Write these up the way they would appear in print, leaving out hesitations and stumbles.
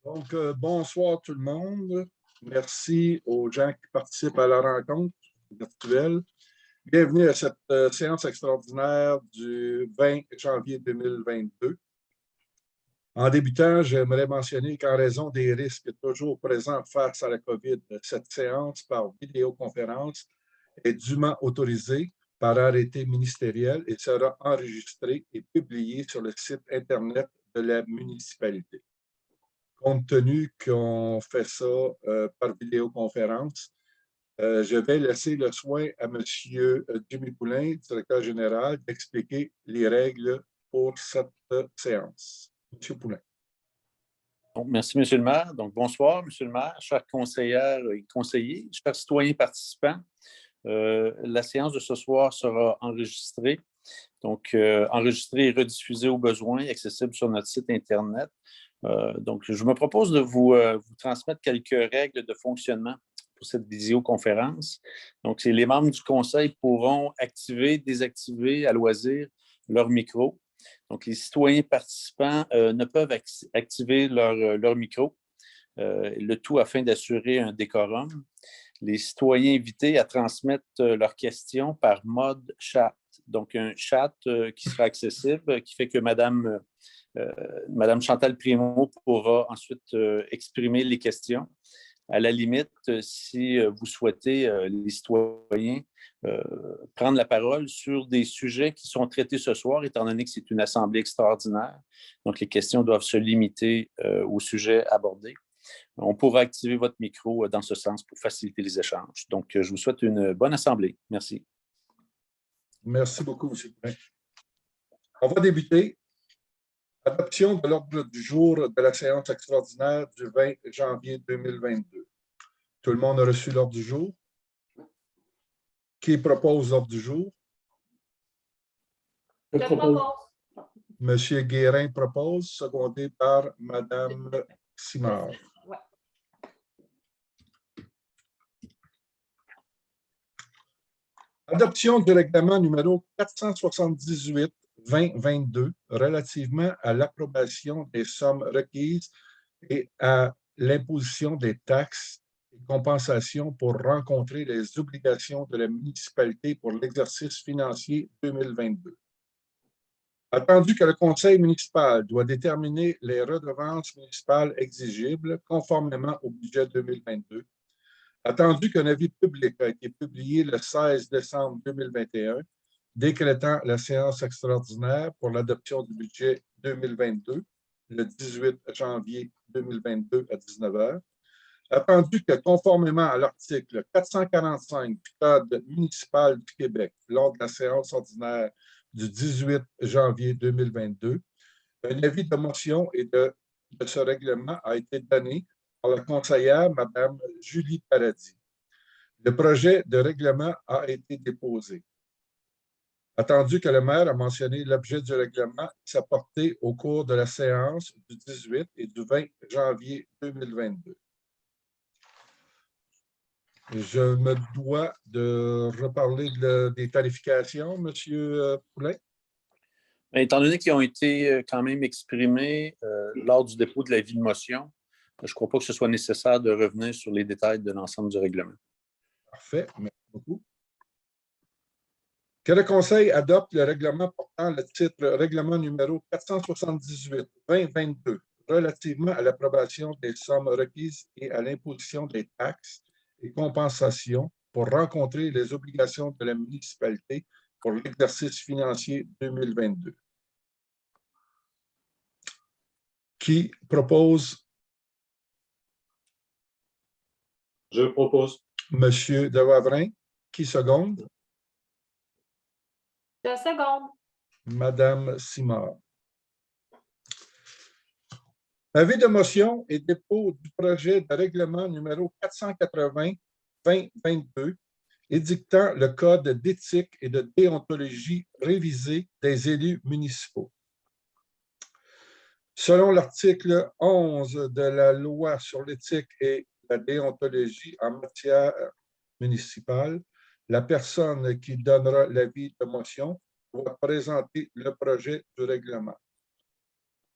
Bonsoir tout le monde. Merci aux gens qui participent à la rencontre virtuelle. Bienvenue à cette séance extraordinaire du 20 janvier 2022. En débutant, j'aimerais mentionner qu'en raison des risques toujours présents face à la COVID, cette séance par vidéoconférence est dûment autorisée par arrêté ministériel et sera enregistrée et publiée sur le site Internet de la municipalité. Compte tenu qu'on fait ça par vidéoconférence, je vais laisser le soin à M. Jimmy Poulain, directeur général, d'expliquer les règles pour cette séance. M. Poulain. Donc, merci, M. le maire. Donc, bonsoir, M. le maire, chers conseillères et conseillers, chers citoyens participants. La séance de ce soir sera enregistrée. Donc, enregistrée et rediffusée au besoin, accessible sur notre site Internet. Donc, je me propose de vous transmettre quelques règles de fonctionnement pour cette visioconférence. Donc, les membres du conseil pourront activer, désactiver à loisir leur micro. Donc, les citoyens participants ne peuvent activer leur micro, le tout afin d'assurer un décorum. Les citoyens invités à transmettre leurs questions par mode chat. Donc, un chat qui sera accessible, qui fait que Madame Chantal Primo pourra ensuite exprimer les questions. À la limite, si vous souhaitez, les citoyens, prendre la parole sur des sujets qui sont traités ce soir, étant donné que c'est une assemblée extraordinaire. Donc, les questions doivent se limiter au sujet abordé. On pourra activer votre micro dans ce sens pour faciliter les échanges. Donc, je vous souhaite une bonne assemblée. Merci. Merci beaucoup, M. Poulain. On va débuter. Adoption de l'ordre du jour de la séance extraordinaire du 20 janvier 2022. Tout le monde a reçu l'ordre du jour. Qui propose l'ordre du jour? Je propose. Monsieur Guérin propose, secondé par Madame Simard. Ouais. Adoption du règlement numéro 478-2022 relativement à l'approbation des sommes requises et à l'imposition des taxes et compensations pour rencontrer les obligations de la municipalité pour l'exercice financier 2022. Attendu que le conseil municipal doit déterminer les redevances municipales exigibles conformément au budget 2022, attendu qu'un avis public a été publié le 16 décembre 2021, décrétant la séance extraordinaire pour l'adoption du budget 2022, le 18 janvier 2022 à 19 h, attendu que conformément à l'article 445 du Code municipal du Québec, lors de la séance ordinaire du 18 janvier 2022, un avis de motion et de ce règlement a été donné par la conseillère Mme Julie Paradis. Le projet de règlement a été déposé. Attendu que le maire a mentionné l'objet du règlement et sa portée au cours de la séance du 18 et du 20 janvier 2022. Je me dois de reparler des tarifications, M. Poulain. Étant donné qu'ils ont été quand même exprimés lors du dépôt de l'avis de motion, je ne crois pas que ce soit nécessaire de revenir sur les détails de l'ensemble du règlement. Parfait, merci beaucoup. Que le Conseil adopte le règlement portant le titre règlement numéro 478-2022 relativement à l'approbation des sommes requises et à l'imposition des taxes et compensations pour rencontrer les obligations de la municipalité pour l'exercice financier 2022. Qui propose? Je propose. Monsieur de Wavrin. Qui seconde? Je seconde. Madame Simard. Avis de motion et dépôt du projet de règlement numéro 480-2022 édictant le code d'éthique et de déontologie révisé des élus municipaux. Selon l'article 11 de la loi sur l'éthique et la déontologie en matière municipale, la personne qui donnera l'avis de motion doit présenter le projet du règlement.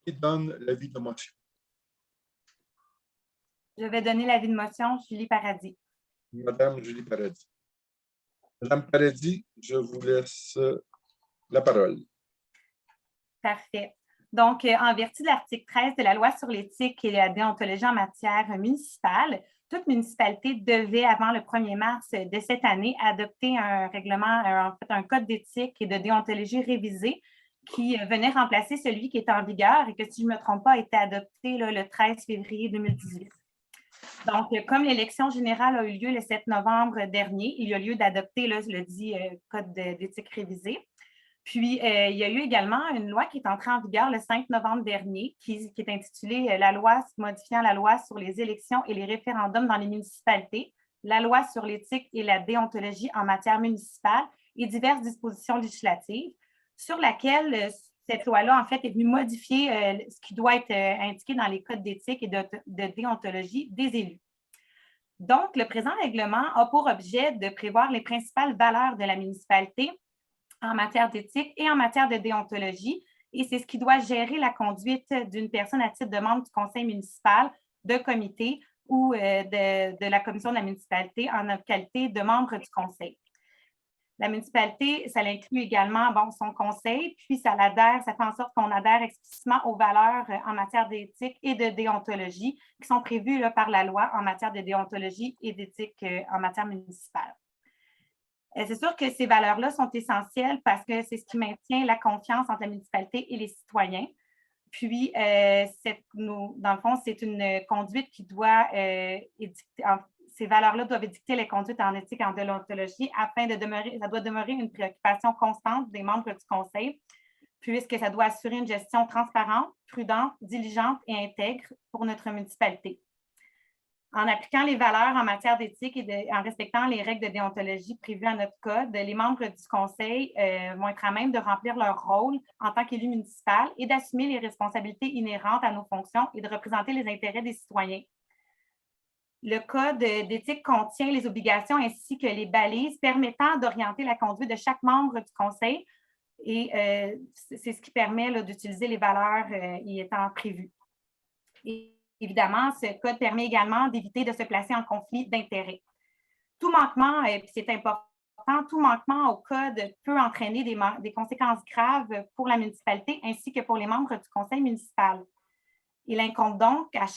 Qui donne l'avis de motion? Je vais donner l'avis de motion, Julie Paradis. Madame Julie Paradis. Madame Paradis, je vous laisse la parole. Parfait. Donc, en vertu de l'article 13 de la loi sur l'éthique et la déontologie en matière municipale, toute municipalité devait, avant le 1er mars de cette année, adopter un règlement, en fait, un code d'éthique et de déontologie révisé qui venait remplacer celui qui était en vigueur et que, si je ne me trompe pas, a été adopté là, le 13 février 2018. Donc, comme l'élection générale a eu lieu le 7 novembre dernier, il y a lieu d'adopter le dit code d'éthique révisé. Puis, il y a eu également une loi qui est entrée en vigueur le 5 novembre dernier, qui est intitulée la loi modifiant la loi sur les élections et les référendums dans les municipalités, la loi sur l'éthique et la déontologie en matière municipale et diverses dispositions législatives, sur laquelle cette loi-là, en fait, est venue modifier ce qui doit être indiqué dans les codes d'éthique et de déontologie des élus. Donc, le présent règlement a pour objet de prévoir les principales valeurs de la municipalité en matière d'éthique et en matière de déontologie. Et c'est ce qui doit gérer la conduite d'une personne à titre de membre du conseil municipal, de comité ou de la commission de la municipalité en qualité de membre du conseil. La municipalité, ça l'inclut également son conseil, puis ça fait en sorte qu'on adhère explicitement aux valeurs en matière d'éthique et de déontologie qui sont prévues là, par la loi en matière de déontologie et d'éthique en matière municipale. C'est sûr que ces valeurs-là sont essentielles parce que c'est ce qui maintient la confiance entre la municipalité et les citoyens. Puis, dans le fond, c'est une conduite qui doit ces valeurs-là doivent édicter les conduites en éthique et en déontologie afin ça doit demeurer une préoccupation constante des membres du conseil, puisque ça doit assurer une gestion transparente, prudente, diligente et intègre pour notre municipalité. En appliquant les valeurs en matière d'éthique et en respectant les règles de déontologie prévues à notre code, les membres du conseil vont être à même de remplir leur rôle en tant qu'élu municipal et d'assumer les responsabilités inhérentes à nos fonctions et de représenter les intérêts des citoyens. Le code d'éthique contient les obligations ainsi que les balises permettant d'orienter la conduite de chaque membre du conseil et c'est ce qui permet d'utiliser les valeurs y étant prévues. Évidemment, ce code permet également d'éviter de se placer en conflit d'intérêts. Tout manquement, et c'est important, tout manquement au code peut entraîner des conséquences graves pour la municipalité ainsi que pour les membres du conseil municipal. Il incombe donc à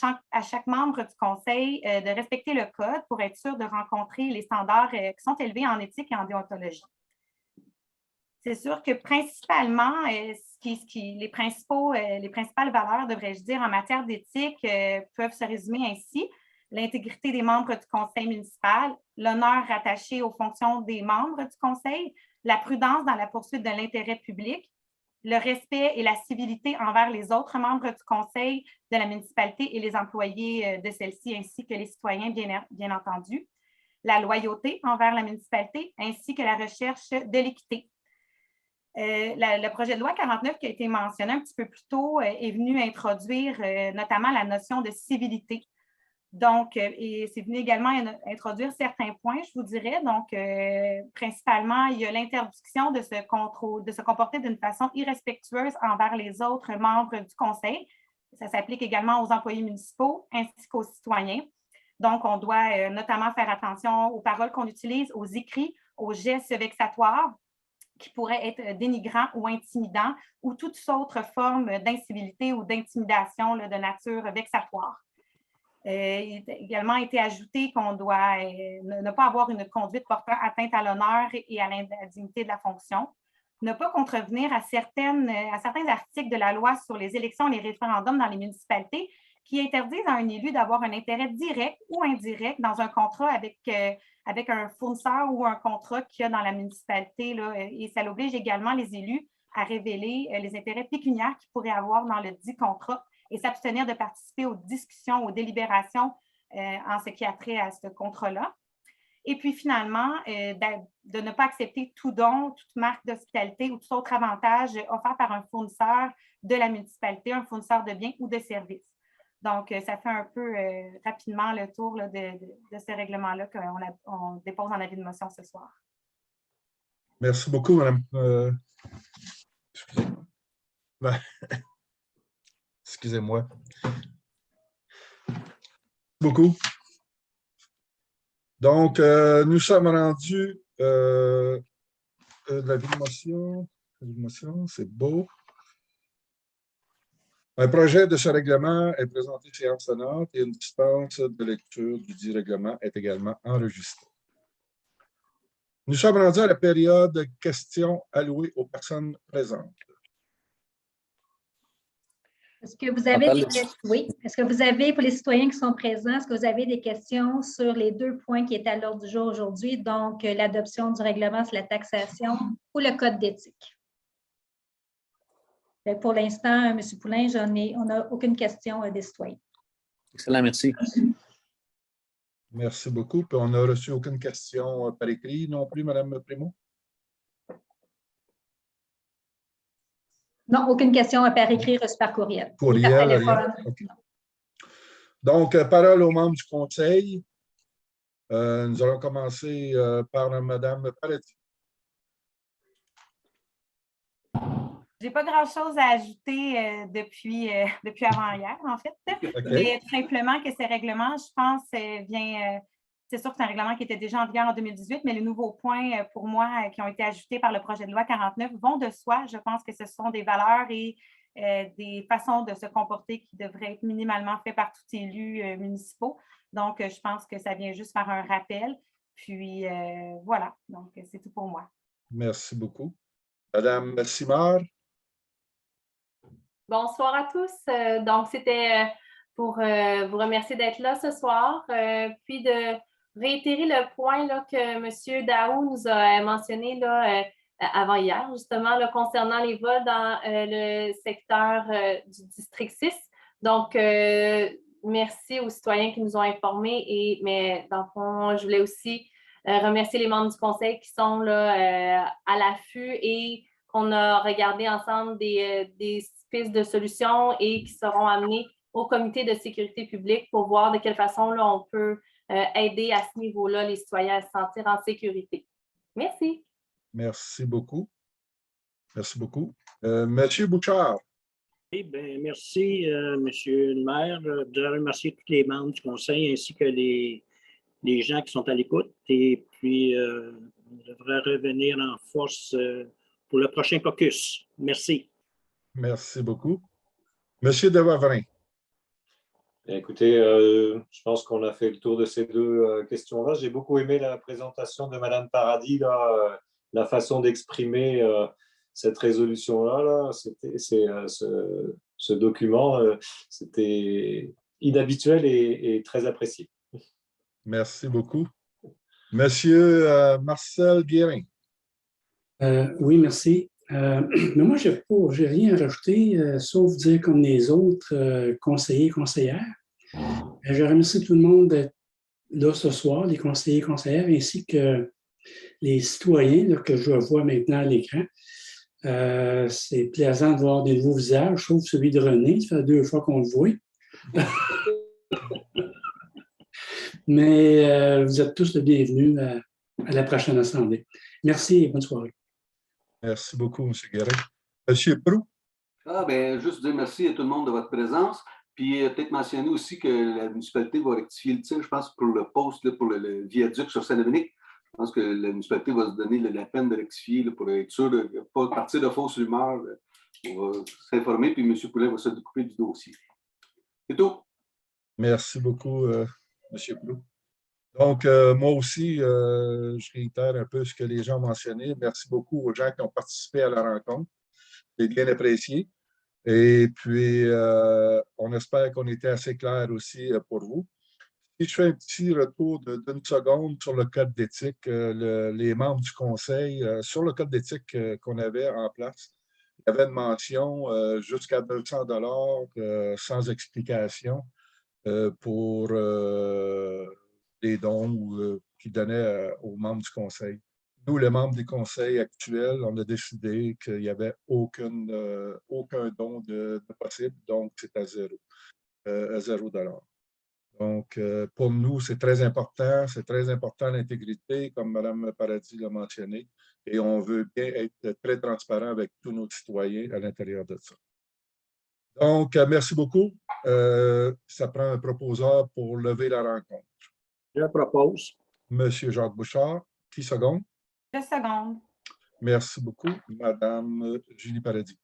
chaque membre du conseil de respecter le code pour être sûr de rencontrer les standards qui sont élevés en éthique et en déontologie. C'est sûr que principalement, les principales valeurs, devrais-je dire, en matière d'éthique peuvent se résumer ainsi. L'intégrité des membres du conseil municipal, l'honneur rattaché aux fonctions des membres du conseil, la prudence dans la poursuite de l'intérêt public, le respect et la civilité envers les autres membres du conseil de la municipalité et les employés de celle-ci, ainsi que les citoyens, bien entendu, la loyauté envers la municipalité, ainsi que la recherche de l'équité. Le projet de loi 49 qui a été mentionné un petit peu plus tôt est venu introduire notamment la notion de civilité. Donc, et c'est venu également introduire certains points, je vous dirais. Donc, principalement, il y a l'interdiction de se comporter d'une façon irrespectueuse envers les autres membres du conseil. Ça s'applique également aux employés municipaux ainsi qu'aux citoyens. Donc, on doit notamment faire attention aux paroles qu'on utilise, aux écrits, aux gestes vexatoires qui pourraient être dénigrants ou intimidants ou toute autre forme d'incivilité ou d'intimidation de nature vexatoire. Il a également été ajouté qu'on doit ne pas avoir une conduite portant atteinte à l'honneur et à la dignité de la fonction, ne pas contrevenir à certains articles de la loi sur les élections et les référendums dans les municipalités qui interdisent à un élu d'avoir un intérêt direct ou indirect dans un contrat avec un fournisseur ou un contrat qu'il y a dans la municipalité. Là, et ça oblige également les élus à révéler les intérêts pécuniaires qu'ils pourraient avoir dans le dit contrat et s'abstenir de participer aux discussions, aux délibérations en ce qui a trait à ce contrat-là. Et puis finalement, de ne pas accepter tout don, toute marque d'hospitalité ou tout autre avantage offert par un fournisseur de la municipalité, un fournisseur de biens ou de services. Donc, ça fait un peu rapidement le tour là, de ce règlement-là qu'on dépose en avis de motion ce soir. Merci beaucoup, Madame. Excusez-moi. Beaucoup. Donc, nous sommes rendus l'avis de motion. L'avis de motion, c'est beau. Un projet de ce règlement est présenté séance tenante et une dispense de lecture du dit règlement est également enregistrée. Nous sommes rendus à la période questions allouées aux personnes présentes. Est-ce que vous avez des questions? Oui. Est-ce que vous avez, pour les citoyens qui sont présents, est-ce que vous avez des questions sur les 2 points qui étaient à l'ordre du jour aujourd'hui, donc l'adoption du règlement sur la taxation ou le code d'éthique? Pour l'instant, M. Poulin, on n'a aucune question des citoyens. Excellent, merci. Merci beaucoup. Puis on n'a reçu aucune question par écrit non plus, Mme Primo? Non, aucune question par écrit reçue par courriel. Courriel, rien. Okay. Donc, parole aux membres du Conseil. Nous allons commencer par Mme Paradis. Je n'ai pas grand-chose à ajouter depuis avant-hier, en fait. Okay. Mais simplement que ces règlements, je pense, c'est sûr que c'est un règlement qui était déjà en vigueur en 2018, mais les nouveaux points, pour moi, qui ont été ajoutés par le projet de loi 49 vont de soi. Je pense que ce sont des valeurs et des façons de se comporter qui devraient être minimalement faites par tous les élus municipaux. Donc, je pense que ça vient juste faire un rappel. Puis, voilà. Donc, c'est tout pour moi. Merci beaucoup. Madame Simard. Bonsoir à tous. Donc, c'était pour vous remercier d'être là ce soir, puis de réitérer le point là, que M. Daou nous a mentionné là, avant hier, justement, là, concernant les vols dans le secteur du district 6. Donc, merci aux citoyens qui nous ont informés, mais dans le fond, je voulais aussi remercier les membres du conseil qui sont là, à l'affût et qu'on a regardé ensemble des pistes de solutions et qui seront amenées au comité de sécurité publique pour voir de quelle façon là, on peut aider à ce niveau-là les citoyens à se sentir en sécurité. Merci. Merci beaucoup. Merci beaucoup. Monsieur Bouchard. Oui, bien, merci, Monsieur le maire. Je voudrais remercier tous les membres du conseil ainsi que les gens qui sont à l'écoute. Et puis, on devrait revenir en force pour le prochain caucus. Merci. Merci beaucoup. Monsieur Devavrin. Écoutez, je pense qu'on a fait le tour de ces 2 questions-là. J'ai beaucoup aimé la présentation de Mme Paradis, là, la façon d'exprimer cette résolution-là. Là. Ce document, c'était inhabituel et très apprécié. Merci beaucoup. Monsieur Marcel Guérin. Oui, merci. Mais moi, je n'ai rien à rajouter, sauf dire comme les autres conseillers et conseillères. Je remercie tout le monde d'être là ce soir, les conseillers et conseillères, ainsi que les citoyens là, que je vois maintenant à l'écran. C'est plaisant de voir des nouveaux visages, sauf celui de René. Ça fait 2 fois qu'on le voit. Mais vous êtes tous les bienvenus à la prochaine assemblée. Merci et bonne soirée. Merci beaucoup, M. Guérin. M. Proulx. Juste dire merci à tout le monde de votre présence. Puis peut-être mentionner aussi que la municipalité va rectifier le tir, je pense, pour le poste, là, pour le viaduc sur Saint-Dominique. Je pense que la municipalité va se donner la peine de rectifier là, pour être sûr de ne pas partir de fausses rumeurs. On va s'informer, puis M. Poulin va se découper du dossier. C'est tout. Merci beaucoup, M. Proulx. Donc, moi aussi, je réitère un peu ce que les gens ont mentionné. Merci beaucoup aux gens qui ont participé à la rencontre. C'est bien apprécié. Et puis, on espère qu'on était assez clair aussi pour vous. Si je fais un petit retour d'une seconde sur le code d'éthique, les membres du conseil, sur le code d'éthique qu'on avait en place, il y avait une mention jusqu'à 200 $ sans explication pour des dons qu'ils donnaient aux membres du conseil. Nous, les membres des conseils actuels, on a décidé qu'il n'y avait aucun don de possible, donc c'est à 0 $. Donc, pour nous, c'est très important l'intégrité, comme Mme Paradis l'a mentionné, et on veut bien être très transparent avec tous nos citoyens à l'intérieur de ça. Donc, merci beaucoup. Ça prend un proposeur pour lever la rencontre. Je propose. Monsieur Jacques Bouchard, qui seconde? 2 secondes. Merci beaucoup, Madame Julie Paradis.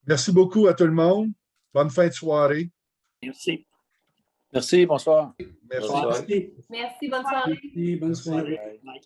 Merci beaucoup à tout le monde. Bonne fin de soirée. Merci. Merci, bonsoir. Merci. Bonsoir. Merci. Merci, bonne soirée. Merci, bonne soirée. Bye. Bye.